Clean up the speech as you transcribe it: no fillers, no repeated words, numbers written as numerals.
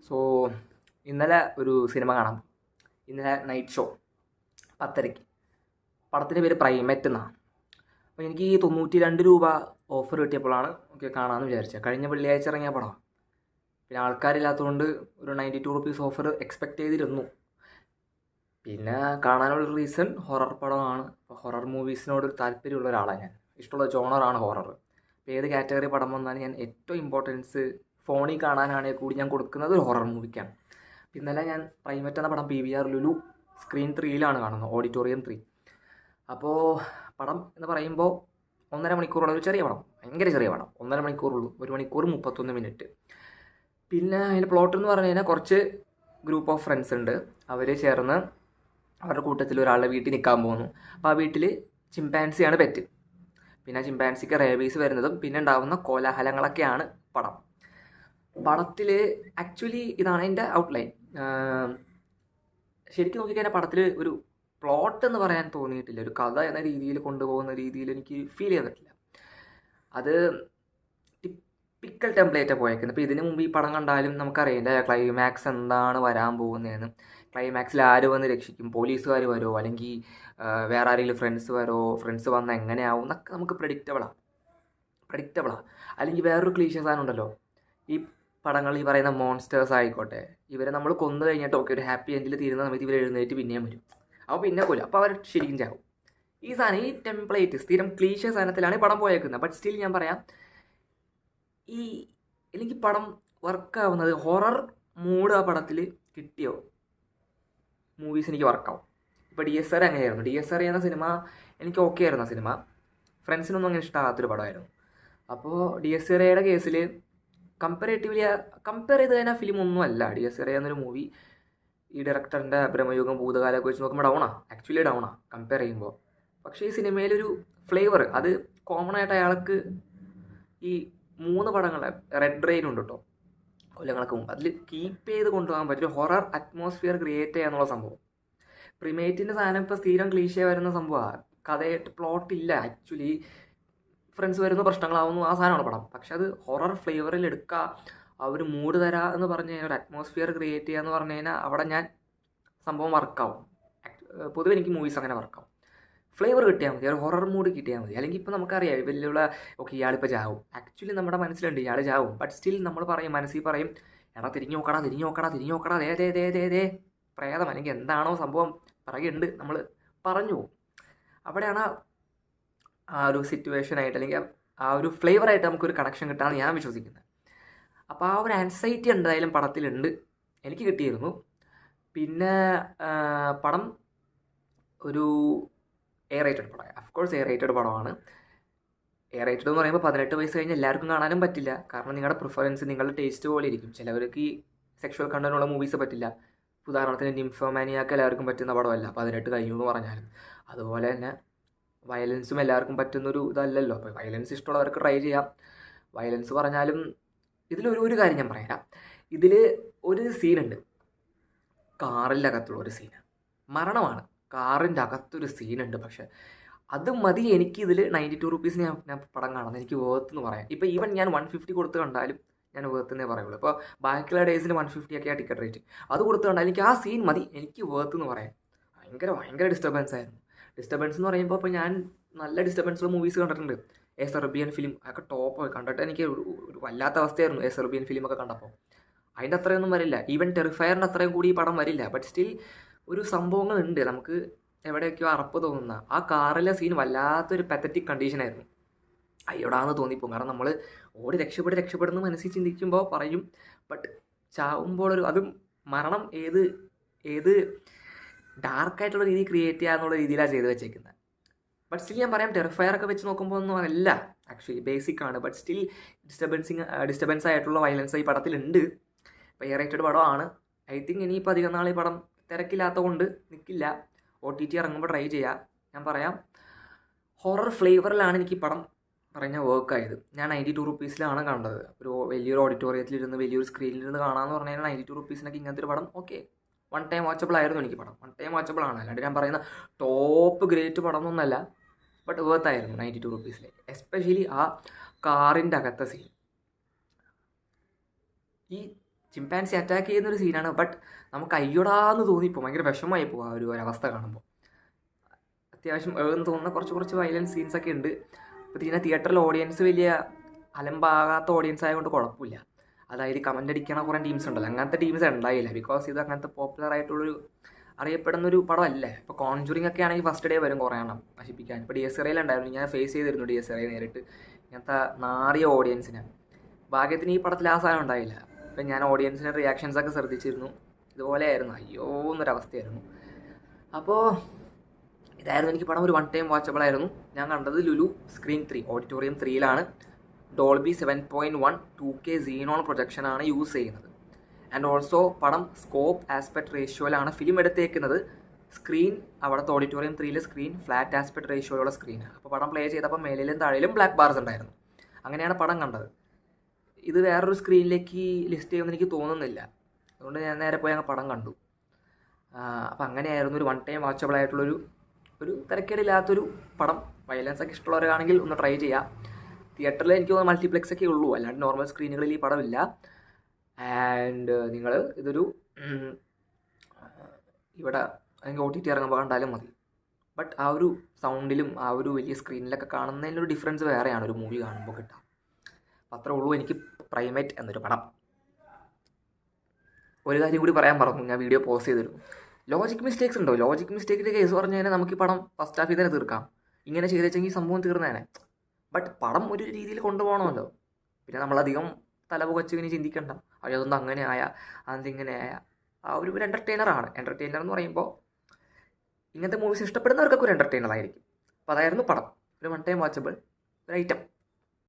So ഇന്നലെ ഒരു cinema കാണാം. ഇന്നലെ നൈറ്റ് ഷോ 10:30. പടത്തിൻ്റെ പേര് പ്രൈമറ്റ് എന്നാണ്. അപ്പോൾ എനിക്ക് ഈ 92 രൂപ ഓഫർ കിട്ടിയപ്പോഴാണ് കാണാമെന്ന് വിചാരിച്ചത്. കഴിഞ്ഞ വെള്ളിയാഴ്ച ഇറങ്ങിയ പടമാണ്. പിന്നെ ആൾക്കാരില്ലാത്തതുകൊണ്ട് ഒരു 92 റുപ്പീസ് ഓഫർ എക്സ്പെക്റ്റ് ചെയ്തിരുന്നു. പിന്നെ കാണാനുള്ള റീസൺ ഹൊറർ പടമാണ്. അപ്പോൾ ഹൊറർ മൂവീസിനോട് താല്പര്യമുള്ള ഒരാളാണ് ഞാൻ. ഇഷ്ടമുള്ള ജോണറാണ് ഹൊറർ. അപ്പോൾ ഏത് കാറ്റഗറി പടം വന്നാലും ഞാൻ ഏറ്റവും ഇമ്പോർട്ടൻസ് ഫോണിൽ കാണാനാണെങ്കിൽ കൂടി ഞാൻ കൊടുക്കുന്നത് ഒരു ഹൊറർ മൂവിക്കാണ്. ഇന്നലെ ഞാൻ പ്രൈമറ്റ് എന്ന പടം PVR ലുലു സ്ക്രീൻ 3 കാണുന്നത്, ഓഡിറ്റോറിയം 3. അപ്പോൾ പടം എന്ന് പറയുമ്പോൾ 1.5 മണിക്കൂറുള്ള ഒരു ചെറിയ പടം, ഭയങ്കര ചെറിയ പടം. 1.5 മണിക്കൂറുള്ളൂ, 1 മണിക്കൂർ 31 മിനിറ്റ്. പിന്നെ അതിൻ്റെ പ്ലോട്ട് എന്ന് പറഞ്ഞു കഴിഞ്ഞാൽ കുറച്ച് ഗ്രൂപ്പ് ഓഫ് ഫ്രണ്ട്സ് ഉണ്ട്. അവർ ചേർന്ന് അവരുടെ കൂട്ടത്തിൽ ഒരാളുടെ വീട്ടിൽ നിൽക്കാൻ പോകുന്നു. അപ്പോൾ ആ വീട്ടിൽ ചിമ്പാൻസിയാണ് പെറ്റ്. പിന്നെ ചിമ്പാൻസിക്ക് റേബീസ് വരുന്നതും പിന്നെ ഉണ്ടാകുന്ന കോലാഹലങ്ങളൊക്കെയാണ് പടം. പടത്തിൽ ആക്ച്വലി ഇതാണ് അതിൻ്റെ ഔട്ട്ലൈൻ. ശരിക്കും നോക്കിക്കഴിഞ്ഞാൽ പടത്തിൽ ഒരു പ്ലോട്ട് എന്ന് പറയാൻ തോന്നിയിട്ടില്ല. ഒരു കഥ എന്ന രീതിയിൽ കൊണ്ടുപോകുന്ന രീതിയിൽ എനിക്ക് ഫീൽ ചെയ്തിട്ടില്ല. അത് ടിപ്പിക്കൽ ടെംപ്ലേറ്റാണ് പോയേക്കുന്നത്. ഇപ്പോൾ ഇതിന് മുമ്പ് ഈ പടം കണ്ടാലും നമുക്കറിയാം എൻ്റെ ക്ലൈമാക്സ് എന്താണ് വരാൻ പോകുന്നതെന്ന്. ക്ലൈമാക്സിൽ ആര് വന്ന് രക്ഷിക്കും, പോലീസുകാർ വരുമോ, അല്ലെങ്കിൽ വേറെ ആരെങ്കിലും ഫ്രണ്ട്സ് വന്നാൽ എങ്ങനെയാവും എന്നൊക്കെ നമുക്ക് പ്രഡിക്റ്റബിളാണ്. അല്ലെങ്കിൽ വേറൊരു ക്ലീശ സാധനം ഉണ്ടല്ലോ, ഈ പടങ്ങൾ ഈ പറയുന്ന മോൺസ്റ്റേഴ്സ് ആയിക്കോട്ടെ, ഇവരെ നമ്മൾ കൊന്നു കഴിഞ്ഞിട്ട് ഒരു ഹാപ്പി എൻഡിൽ തീരുന്ന സമയത്ത് ഇവർ എഴുന്നേറ്റ് പിന്നെയും വരും. അപ്പോൾ പിന്നെ കൊല്ലും, അപ്പോൾ അവർ ശരിക്കും ചാവും. ഈ സാധനം, ഈ ടെംപ്ലേറ്റ് സ്ഥിരം ക്ലീശ സാധനത്തിലാണ് ഈ പടം പോയേക്കുന്നത്. ബട്ട് സ്റ്റിൽ ഞാൻ പറയാം, എനിക്ക് പടം വർക്കാവുന്നത് ഹൊറർ മൂഡ് ആ പടത്തിൽ കിട്ടിയോ മൂവീസ് എനിക്ക് വർക്കാവും. ഇപ്പോൾ DSR അങ്ങനെയായിരുന്നു. DSR എന്ന സിനിമ എനിക്ക് ഓക്കെ ആയിരുന്നു. ആ സിനിമ ഫ്രണ്ട്സിനൊന്നും അങ്ങനെ ഇഷ്ടമാകാത്തൊരു പടമായിരുന്നു. അപ്പോൾ DSRയുടെ കേസിൽ കമ്പയർ ചെയ്ത് കഴിഞ്ഞാൽ ഫിലിം ഒന്നും അല്ല. DSR എന്നൊരു മൂവി ഈ ഡയറക്ടറിൻ്റെ ബ്രഹ്മയുഗം ഭൂതകാലമൊക്കെ വെച്ച് നോക്കുമ്പോൾ ആക്ച്വലി ഡൗണാണ് കമ്പയർ ചെയ്യുമ്പോൾ. പക്ഷേ ഈ സിനിമയിലൊരു ഫ്ലേവർ, അത് കോമൺ ആയിട്ട് അയാൾക്ക് ഈ 3 പടങ്ങളെ റെഡ് റെയിൻ ഉണ്ട് കേട്ടോ, കൊല്ലങ്ങൾക്ക് മുമ്പ്, അതിൽ കീപ്പ് ചെയ്ത് കൊണ്ടുപോകാൻ പറ്റും ഹൊറർ അറ്റ്മോസ്ഫിയർ ക്രിയേറ്റ് ചെയ്യാന്നുള്ള സംഭവം. പ്രിമേറ്റിൻ്റെ സാധനം ഇപ്പോൾ സ്ഥിരം ക്ലീശ വരുന്ന സംഭവമാണ്. കഥയായിട്ട് പ്ലോട്ട് ഇല്ല. ആക്ച്വലി ഫ്രണ്ട്സ് വരുന്ന പ്രശ്നങ്ങളാവുന്നു, ആ സാധനമാണ് പടം. പക്ഷെ അത് ഹൊറർ ഫ്ലേവറിൽ എടുക്കുക, ആ ഒരു മൂഡ് തരാ എന്ന് പറഞ്ഞു കഴിഞ്ഞാൽ, ഒരു അറ്റ്മോസ്ഫിയർ ക്രിയേറ്റ് ചെയ്യുക എന്ന് പറഞ്ഞു കഴിഞ്ഞാൽ അവിടെ ഞാൻ സംഭവം വർക്കാവും. പൊതുവെ എനിക്ക് മൂവീസ് അങ്ങനെ വർക്കാവും. ഫ്ലേവർ കിട്ടിയാൽ മതി, ഒരു ഹൊറർ മൂഡ് കിട്ടിയാൽ മതി. അല്ലെങ്കിൽ ഇപ്പോൾ നമുക്കറിയാം വലിയുള്ള ഇയാളിപ്പോൾ ചാവും. ആക്ച്വലി നമ്മുടെ മനസ്സിലുണ്ട് ഇയാൾ ചാവും. ബട്ട് സ്റ്റിൽ നമ്മൾ മനസ്സിൽ പറയും, എടാ തിരിഞ്ഞു നോക്കടാ, ദേ പ്രേതം അല്ലെങ്കിൽ എന്താണോ സംഭവം പിറകെയുണ്ട്, നമ്മൾ പറഞ്ഞു പോകും. അവിടെയാണ് ആ ഒരു സിറ്റുവേഷനായിട്ട് അല്ലെങ്കിൽ ആ ഒരു ഫ്ലേവറായിട്ട് നമുക്കൊരു കണക്ഷൻ കിട്ടാമെന്ന് ഞാൻ വിശ്വസിക്കുന്നത്. അപ്പോൾ ആ ഒരു ആൻസൈറ്റി എന്തായാലും പടത്തിലുണ്ട്, എനിക്ക് കിട്ടിയിരുന്നു. പിന്നെ പടം ഒരു A റേറ്റഡ് പടമാണ്. അഫ്കോഴ്സ് A റേറ്റഡ് പടമാണ്. A റേറ്റഡ് എന്ന് പറയുമ്പോൾ 18 വയസ്സ് കഴിഞ്ഞ് എല്ലാവർക്കും കാണാനും പറ്റില്ല. കാരണം നിങ്ങളുടെ പ്രിഫറൻസ്, നിങ്ങളുടെ ടേസ്റ്റ് പോലെ ഇരിക്കും. ചിലവർക്ക് ഈ സെക്ഷുവൽ കണ്ടന്റുള്ള മൂവീസ് പറ്റില്ല. ഉദാഹരണത്തിന് നിംഫോമാനിയാക്ക് എല്ലാവർക്കും പറ്റുന്ന പടമല്ല 18 കഴിഞ്ഞു എന്ന് പറഞ്ഞാലും. അതുപോലെ തന്നെ വയലൻസും എല്ലാവർക്കും പറ്റുന്നൊരു ഇതല്ലല്ലോ. അപ്പോൾ വയലൻസ് ഇഷ്ടമുള്ളവർക്ക് ട്രൈ ചെയ്യാം. വയലൻസ് പറഞ്ഞാലും ഇതിലൊരു കാര്യം ഞാൻ പറയാം. ഇതിൽ ഒരു സീനുണ്ട്, കാറിൻ്റെ അകത്തുള്ള ഒരു സീന്, മരണമാണ്. കാറിൻ്റെ അകത്തൊരു സീനുണ്ട്. പക്ഷെ അത് മതി എനിക്കിതിൽ 92 റുപ്പീസിന് ഞാൻ പടം കാണുന്നത്, എനിക്ക് വേർത്ത് എന്ന് പറയാം. ഇപ്പോൾ ഈവൻ ഞാൻ 150 കൊടുത്ത് കണ്ടാലും ഞാൻ വേർത്തെന്നേ പറയുള്ളൂ. ഇപ്പോൾ ബാക്കിയുള്ള ഡേയ്സിന് 150 ഒക്കെയാണ് ടിക്കറ്റ് റേറ്റ്. അത് കൊടുത്ത് കണ്ടാലും എനിക്ക് ആ സീൻ മതി, എനിക്ക് വേർത്ത് എന്ന് പറയാം. ഭയങ്കര ഡിസ്റ്റർബൻസ് ആയിരുന്നു. ഡിസ്റ്റർബൻസ് എന്ന് പറയുമ്പോൾ ഇപ്പോൾ ഞാൻ നല്ല ഡിസ്റ്റർബൻസുള്ള മൂവീസ് കണ്ടിട്ടുണ്ട്. സെർബിയൻ ഫിലിം അതൊക്കെ ടോപ്പ് കണ്ടിട്ട് എനിക്ക് ഒരു വല്ലാത്ത അവസ്ഥയായിരുന്നു. സെർബിയൻ ഫിലിമൊക്കെ കണ്ടപ്പോൾ അതിൻ്റെ അത്രയൊന്നും വരില്ല. ഈവൻ ടെറിഫയറിൻ്റെ അത്രയും കൂടി ഈ പടം വരില്ല. ബട്ട് സ്റ്റിൽ ഒരു സംഭവങ്ങളുണ്ട് നമുക്ക് എവിടെയൊക്കെയോ അറപ്പ് തോന്നുന്ന. ആ കാറിലെ സീൻ വല്ലാത്തൊരു പത്തറ്റിക് കണ്ടീഷനായിരുന്നു. അയ്യോടാന്ന് തോന്നിപ്പോകും. കാരണം നമ്മൾ ഓടി രക്ഷപ്പെടുന്ന മനസ്സിൽ ചിന്തിക്കുമ്പോൾ പറയും. ബട്ട് ചാവുമ്പോൾ അതും മരണം ഏത് ഡാർക്കായിട്ടുള്ള രീതി ക്രിയേറ്റ് ചെയ്യുക എന്നുള്ള രീതിയിലാണ് ചെയ്ത് വെച്ചേക്കുന്നത്. ബട്ട് സ്റ്റിൽ ഞാൻ പറയാം, ടെറിഫയറൊക്കെ വെച്ച് നോക്കുമ്പോൾ ഒന്നും അല്ല, ആക്ച്വലി ബേസിക് ആണ്. ബട്ട് സ്റ്റിൽ ഡിസ്റ്റർബൻസ് ആയിട്ടുള്ള വയലൻസ് ഈ പടത്തിലുണ്ട്. ഇപ്പോൾ A റേറ്റഡ് പടമാണ്. ഐ തിങ്ക് ഇനിയിപ്പോൾ അധികം നാൾ ഈ പടം തിരക്കില്ലാത്ത കൊണ്ട് നിൽക്കില്ല. OTT ഇറങ്ങുമ്പോൾ ട്രൈ ചെയ്യുക. ഞാൻ പറയാം, ഹൊറർ ഫ്ലേവറിലാണ് എനിക്ക് ഈ പടം പറഞ്ഞാൽ വർക്കായത്. ഞാൻ 92 റുപ്പീസിലാണ് കണ്ടത്. ഒരു വലിയൊരു ഓഡിറ്റോറിയത്തിലിരുന്ന് വലിയൊരു സ്ക്രീനിലിരുന്ന് കാണാമെന്ന് പറഞ്ഞു കഴിഞ്ഞാൽ 92 റുപ്പീസിനൊക്കെ ഇങ്ങനത്തെ ഒരു പടം ഓക്കെ, വൺ ടൈം വാച്ചബിൾ ആയിരുന്നു എനിക്ക് പടം. വൺ ടൈം വാച്ചബിൾ ആണ്. അല്ലാണ്ട് ഞാൻ പറയുന്ന ടോപ്പ് ഗ്രേറ്റ് പടം ഒന്നല്ല, ബട്ട് വേർത്തായിരുന്നു 92 റുപ്പീസിൽ. എസ്പെഷ്യലി ആ കാറിൻ്റെ അകത്തെ സീൻ. ഈ ചിമ്പാൻസി അറ്റാക്ക് ചെയ്യുന്നൊരു സീനാണ്. ബട്ട് നമുക്ക് അയ്യോടാന്ന് തോന്നിപ്പോൾ ഭയങ്കര വിഷമമായി പോകും ആ ഒരു അവസ്ഥ കാണുമ്പോൾ. അത്യാവശ്യം എന്ന് തോന്നുന്ന കുറച്ച് വയലൻസ് സീൻസൊക്കെ ഉണ്ട്. അപ്പോൾ ഇതിനെ തിയേറ്ററിൽ ഓഡിയൻസ് വലിയ അലമ്പാകാത്ത ഓഡിയൻസ് ആയതുകൊണ്ട് കുഴപ്പമില്ല. അതായത് കമൻ്റ് അടിക്കണ കുറേ ടീംസ് ഉണ്ടല്ലോ, അങ്ങനത്തെ ടീംസ് ഉണ്ടായില്ല. ബിക്കോസ് ഇത് അങ്ങനത്തെ പോപ്പുലർ ആയിട്ടുള്ളൊരു അറിയപ്പെടുന്നൊരു പടമല്ലേ. ഇപ്പോൾ കോൺജുറിങ് ഒക്കെ ആണെങ്കിൽ ഫസ്റ്റ് ഡേ വരും കുറേ എണ്ണം നശിപ്പിക്കാൻ. ഇപ്പോൾ DSRA ഉണ്ടായിരുന്നു, ഞാൻ ഫേസ് ചെയ്തിരുന്നു DSRA നേരിട്ട്, ഇങ്ങനത്തെ നാറിയ ഓഡിയൻസിനെ. ഭാഗ്യത്തിന് ഈ പടത്തിൽ ആ സാധനം ഉണ്ടായില്ല. ഇപ്പം ഞാൻ ഓഡിയൻസിൻ്റെ റിയാക്ഷൻസൊക്കെ ശ്രദ്ധിച്ചിരുന്നു, ഇതുപോലെയായിരുന്നു, അയ്യോ എന്നൊരവസ്ഥയായിരുന്നു. അപ്പോൾ ഇതായിരുന്നു എനിക്ക് പടം. ഒരു വൺ ടൈം വാച്ചബിൾ ആയിരുന്നു. ഞാൻ കണ്ടത് ലുലു സ്ക്രീൻ 3 ഓഡിറ്റോറിയം 3-ലാണ്. ഡോൾബി 7.1 2K സീനോൺ പ്രൊജക്ഷനാണ് യൂസ് ചെയ്യുന്നത്. ആൻഡ് ഓൾസോ പടം സ്കോപ്പ് ആസ്പെക്ട് റേഷ്യോയിലാണ് ഫിലിം എടുത്തേക്കുന്നത്. സ്ക്രീൻ അവിടുത്തെ ഓഡിറ്റോറിയം 3-ലെ സ്ക്രീൻ ഫ്ലാറ്റ് ആസ്പെക്ട് റേഷ്യോയുള്ള സ്ക്രീനാണ്. അപ്പോൾ പടം പ്ലേ ചെയ്തപ്പോൾ മേലിലും താഴെയിലും ബ്ലാക്ക് ബാർസ് ഉണ്ടായിരുന്നു. അങ്ങനെയാണ് പടം കണ്ടത്. ഇത് വേറൊരു സ്ക്രീനിലേക്ക് ലിസ്റ്റ് ചെയ്യുമെന്ന് എനിക്ക് തോന്നുന്നില്ല. അതുകൊണ്ട് ഞാൻ നേരെ പോയി അങ്ങ് പടം കണ്ടു. അപ്പം അങ്ങനെയായിരുന്നു ഒരു വൺ ടൈം വാച്ചബിൾ ആയിട്ടുള്ളൊരു തിരക്കേടില്ലാത്തൊരു പടം. വയലൻസ് ഒക്കെ ഇഷ്ടമുള്ളവരാണെങ്കിൽ ഒന്ന് ട്രൈ ചെയ്യാം. തിയേറ്ററിൽ എനിക്ക് തോന്നുന്നു മൾട്ടിപ്ലെക്സ് ഒക്കെ ഉള്ളൂ, അല്ലാണ്ട് നോർമൽ സ്ക്രീനുകളിൽ ഈ പടമില്ല. ആൻഡ് നിങ്ങൾ ഇതൊരു ഇവിടെ അല്ലെങ്കിൽ OTT ഇറങ്ങുമ്പോൾ കണ്ടാലും മതി. ബട്ട് ആ ഒരു സൗണ്ടിലും ആ ഒരു വലിയ സ്ക്രീനിലൊക്കെ കാണുന്നതിലൊരു ഡിഫറൻസ് വേറെയാണ് ഒരു മൂവി കാണുമ്പോൾ കിട്ടാം. അത്രേ ഉള്ളൂ എനിക്ക് പ്രൈമേറ്റ് എന്നൊരു പടം. ഒരു കാര്യം കൂടി പറയാൻ മറന്നു, ഞാൻ വീഡിയോ പോസ്റ്റ് ചെയ്തിരുന്നു. ലോജിക് മിസ്റ്റേക്സ് ഉണ്ടോ? ലോജിക് മിസ്റ്റേക്കിൻ്റെ കേസ് പറഞ്ഞു കഴിഞ്ഞാൽ നമുക്ക് ഈ പടം ഫസ്റ്റ് ഹാഫിൽ തന്നെ തീർക്കാം. ഇങ്ങനെ ചെയ്തേച്ചെങ്കിൽ സംഭവം തീർന്നേനെ. ബട്ട് പടം ഒരു രീതിയിൽ കൊണ്ടുപോകണമല്ലോ. പിന്നെ നമ്മളധികം തലപുകച്ച് ഇങ്ങനെ ചിന്തിക്കണ്ട, അതൊന്നും അങ്ങനെ ആയ അതിങ്ങനെ ആയ. ആ ഒരു എൻ്റർടൈനറാണ്. എൻ്റർടൈനർ എന്ന് പറയുമ്പോൾ ഇങ്ങനത്തെ മൂവീസ് ഇഷ്ടപ്പെടുന്നവർക്കൊക്കെ ഒരു എൻ്റർടൈനർ ആയിരിക്കും. അപ്പോൾ അതായിരുന്നു പടം. ഒരു വൺ ടൈം വാച്ചബിൾ ഒരു ഐറ്റം.